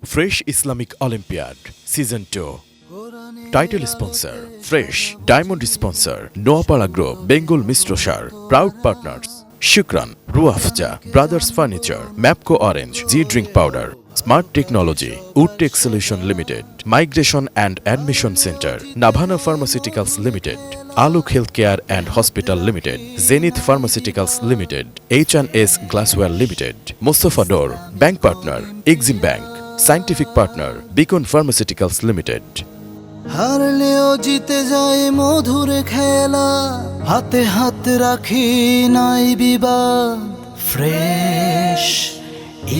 Fresh Islamic Olympiad Season 2. Title sponsor Fresh. Diamond sponsor Noapara Group, Bengal Mistrosar. Proud partners Shukran, Ruafja, Brothers Furniture, Mapco Orange, G Drink Powder, Smart Technology, Woodtech Solution Limited, Migration and Admission Center, Nabhana Pharmaceuticals Limited, Aluk Healthcare and Hospital Limited, Zenith Pharmaceuticals Limited, H&S Glassware Limited, Mustafa Door, Bank Partner, Exim Bank, Scientific Partner, Beacon Pharmaceuticals Limited. হারলেও জিতে যায় মধুর খেলা, হাতে হাত রাখি নাই বিবাদ। Fresh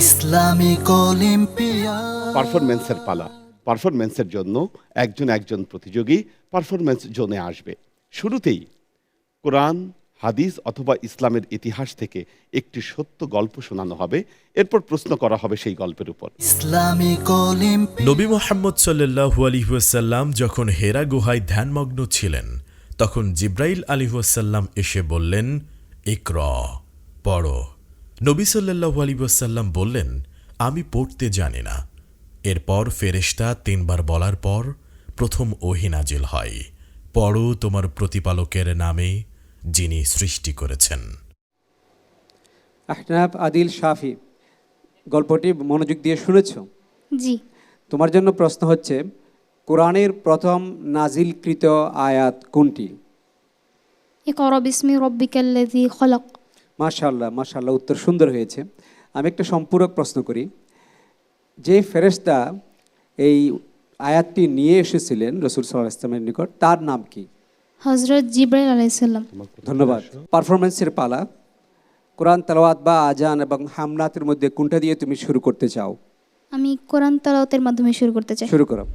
Islamic olympiad. পারফরমেন্সের পালা। পারফরমেন্সের জন্য একজন প্রতিযোগী পারফরমেন্স জোনে আসবে। শুরুতেই কোরআন, হাদিস অথবা ইসলামের ইতিহাস থেকে একটি সত্য গল্প শোনানো হবে, এরপর প্রশ্ন করা হবে সেই গল্পের উপর। Islamic olympiad. নবী মুহাম্মদ সাল্লাল্লাহু আলাইহি ওয়াসাল্লাম যখন হেরা গুহায় ধ্যানমগ্ন ছিলেন, তখন জিব্রাইল আলাইহিস সালাম এসে বললেন, ইকরা, পড়ো। নবী সাল্লাল্লাহু আলাইহি ওয়াসাল্লাম বললেন, আমি পড়তে জানি না। এরপর ফেরেশতা ৩ বার বলার পর প্রথম ওহী নাজিল হয়, পড়ো তোমার প্রতিপালকের নামে যিনি সৃষ্টি করেছেন। আহনাফ আদিল শাফি, গল্পটি মনোযোগ দিয়ে শুনেছ? জি। তোমার জন্য প্রশ্ন হচ্ছে, কোরআনের প্রথম নাজিলকৃত আয়াত কোনটি? ইকরা বিসমি রাব্বিকাল্লাযী খলাক। মাশাআল্লাহ, মাশাআল্লাহ, উত্তর সুন্দর হয়েছে। আমি একটা সম্পূরক প্রশ্ন করি। যে ফেরেশতা এই আয়াতটি নিয়ে এসেছিলেন রাসূল সাল্লাল্লাহু আলাইহি ওয়াসাল্লামের নিকট, তার নাম কি? হযরত জিবরাইল আলাইহিস সালাম। ধন্যবাদ। পারফরমেন্সের পালা। কোরআন তেলাওয়াত বা আজান এবং হামলাতের মধ্যে কোনটা দিয়ে তুমি শুরু করতে চাও? আমি কোরআন তেলাওয়াতের মাধ্যমে শুরু করতে চাই। শুরু করো।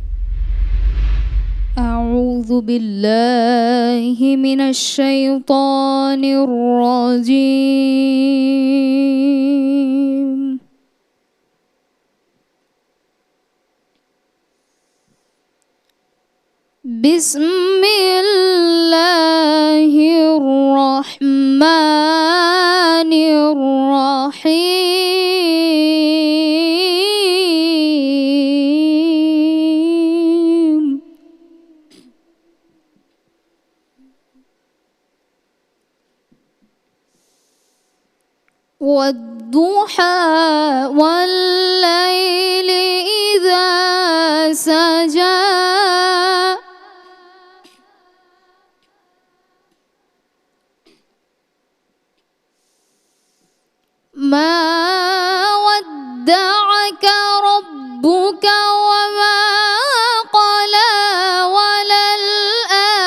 আউযু বিল্লাহি মিনাশ শাইতানির রাজীম। বিসমিল্লাহির রহমানির রহিম। والضحى والليل إذا سجى ما ودعك ربك وما قلى وللآخرة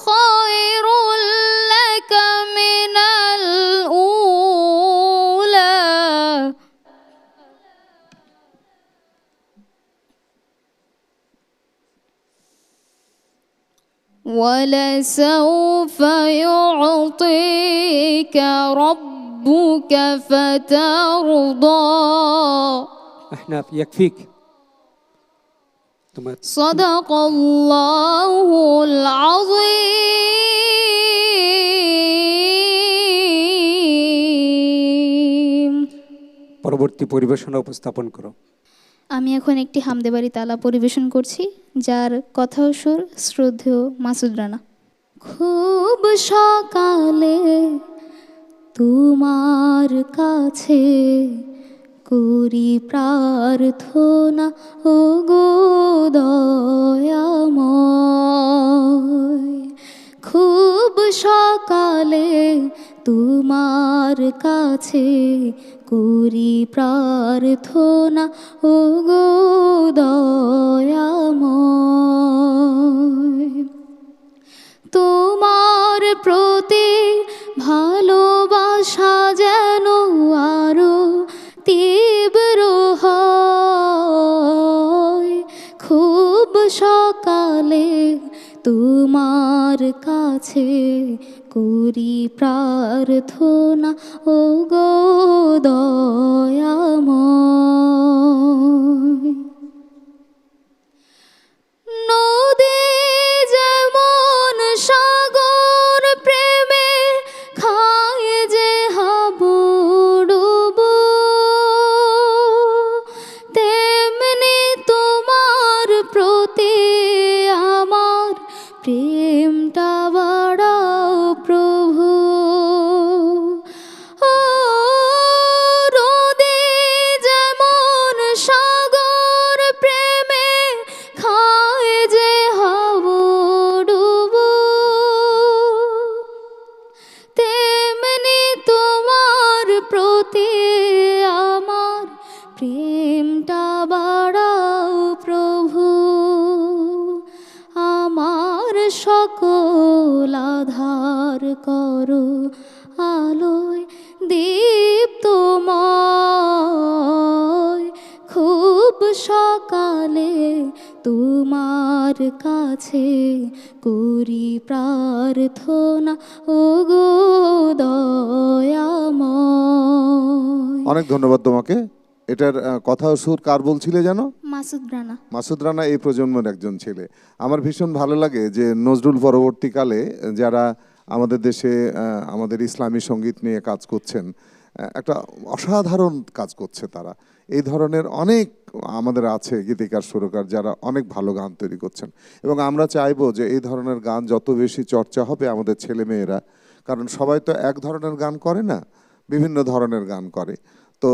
خير لك من الأولى ولسوف يعطيك ربك فترضى আহনাফ, ইয়াকফিক। তোমার صدق الله العظيم। পরবর্তী পরিবেশনা উপস্থাপন করো। আমি এখন একটি হামদে বাড়ি তালা পরিবেশন করছি, যার কথা ও সুর শ্রদ্ধেয় মাসুদ রানা। খুব সকালে তোমার কাছে করি প্রার্থনা, ও গো দয়াময়। খুব সকালে তোমার কাছে করি প্রার্থনা, ও গো দয়াময়। তোমার প্রতি ভালোবাসা যেন আরো তীব্র হয়। খুব সকালে তোমার কাছে করি প্রার্থনা, ও গো দয়াময়। নদী যেমন সাগর প্রেমে খায় যে হাবুডুবু, করো আলোয় দীপ্তময়, খুব সকালে তোমার কাছে করি প্রার্থনা ওগো দয়াময়। অনেক ধন্যবাদ তোমাকে। এটার কথা ও সুর কার বলছিলে যেন? মাসুদ রানা। মাসুদ রানা এই প্রজন্মের একজন ছেলে। আমার ভীষণ ভালো লাগে যে নজরুল পরবর্তীকালে যারা আমাদের দেশে আমাদের ইসলামী সঙ্গীত নিয়ে কাজ করছেন, একটা অসাধারণ কাজ করছে তারা। এই ধরনের অনেক আমাদের আছে গীতিকার সুরকার যারা অনেক ভালো গান তৈরি করছেন, এবং আমরা চাইবো যে এই ধরনের গান যত বেশি চর্চা হবে আমাদের ছেলে মেয়েরা, কারণ সবাই তো এক ধরনের গান করে না, বিভিন্ন ধরনের গান করে। তো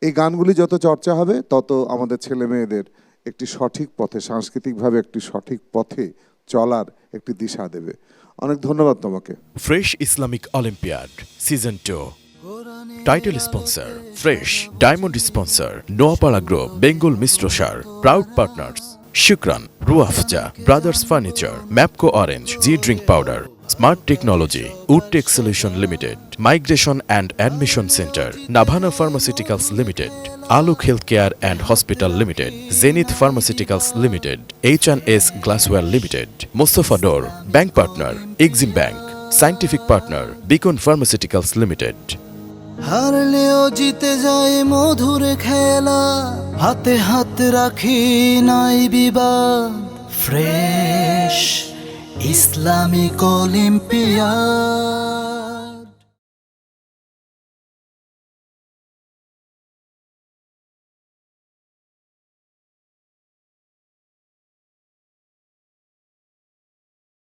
এই গানগুলি যত চর্চা হবে তত আমাদের ছেলে মেয়েদের একটি সঠিক পথে, সাংস্কৃতিকভাবে একটি সঠিক পথে চলার একটি দিশা দেবে। অনেক ধন্যবাদ তোমাকে। Fresh Islamic olympiad season 2 title sponsor fresh, diamond sponsor Noapara group, Bengal মিশ্র সার, proud partners Shukran, Rooh Afza, brothers furniture, Mapco orange, G drink powder, smart technology, Woodtech solution limited, migration and admission centre, Navana pharmaceuticals limited, Alok health care and hospital limited, Zenith pharmaceuticals limited, H&S glassware limited, Mostafa door, bank partner Exim bank, scientific partner Beacon pharmaceuticals limited. হারলেও জিতে যায় মধুর খেলা, হাতে হাত রাখি নাই বিবাদ। Fresh Islamic olympiad.